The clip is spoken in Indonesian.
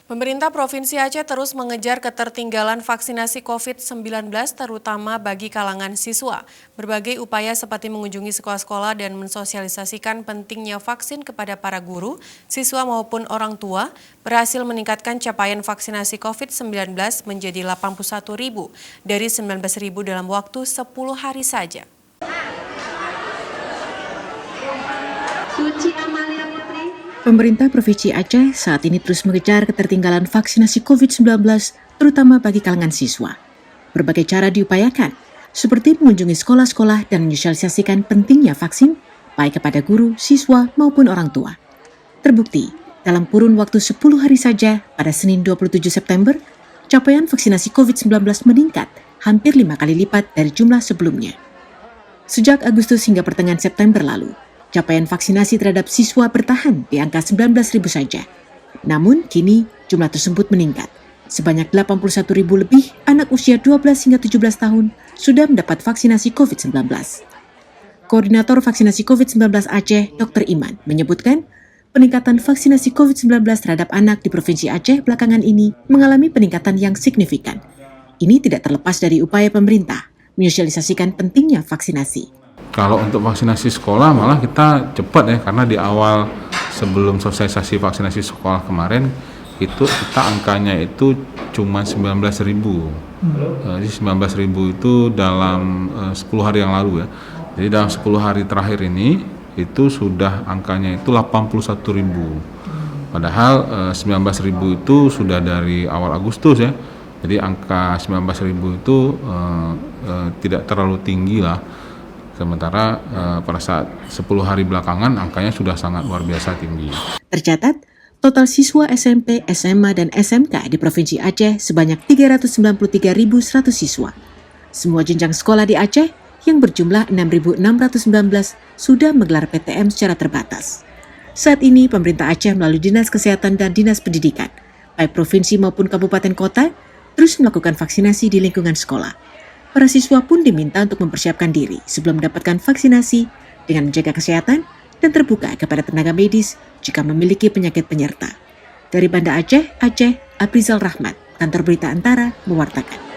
Pemerintah Provinsi Aceh terus mengejar ketertinggalan vaksinasi COVID-19 terutama bagi kalangan siswa. Berbagai upaya seperti mengunjungi sekolah-sekolah dan mensosialisasikan pentingnya vaksin kepada para guru, siswa maupun orang tua berhasil meningkatkan capaian vaksinasi COVID-19 menjadi 81.000 dari 19.000 dalam waktu 10 hari saja. Pemerintah Provinsi Aceh saat ini terus mengejar ketertinggalan vaksinasi COVID-19, terutama bagi kalangan siswa. Berbagai cara diupayakan, seperti mengunjungi sekolah-sekolah dan menyosialisasikan pentingnya vaksin, baik kepada guru, siswa, maupun orang tua. Terbukti, dalam kurun waktu 10 hari saja, pada Senin 27 September, capaian vaksinasi COVID-19 meningkat hampir 5 kali lipat dari jumlah sebelumnya. Sejak Agustus hingga pertengahan September lalu, capaian vaksinasi terhadap siswa bertahan di angka 19.000 saja. Namun kini jumlah tersebut meningkat. Sebanyak 81.000 lebih anak usia 12 hingga 17 tahun sudah mendapat vaksinasi COVID-19. Koordinator vaksinasi COVID-19 Aceh, Dr. Iman, menyebutkan peningkatan vaksinasi COVID-19 terhadap anak di Provinsi Aceh belakangan ini mengalami peningkatan yang signifikan. Ini tidak terlepas dari upaya pemerintah menyosialisasikan pentingnya vaksinasi. Kalau untuk vaksinasi sekolah malah kita cepat ya, karena di awal sebelum sosialisasi vaksinasi sekolah kemarin itu kita angkanya itu cuma 19.000. Jadi 19.000 itu dalam 10 hari yang lalu ya. Jadi dalam 10 hari terakhir ini itu sudah angkanya itu 81.000. Padahal 19.000 itu sudah dari awal Agustus ya. Jadi angka 19.000 itu tidak terlalu tinggi lah. Sementara pada saat 10 hari belakangan angkanya sudah sangat luar biasa tinggi. Tercatat, total siswa SMP, SMA, dan SMK di Provinsi Aceh sebanyak 393.100 siswa. Semua jenjang sekolah di Aceh yang berjumlah 6.619 sudah menggelar PTM secara terbatas. Saat ini pemerintah Aceh melalui Dinas Kesehatan dan Dinas Pendidikan, baik provinsi maupun kabupaten kota, terus melakukan vaksinasi di lingkungan sekolah. Para siswa pun diminta untuk mempersiapkan diri sebelum mendapatkan vaksinasi dengan menjaga kesehatan dan terbuka kepada tenaga medis jika memiliki penyakit penyerta. Dari Banda Aceh, Aprizal Rahmat, Kantor Berita Antara, mewartakan.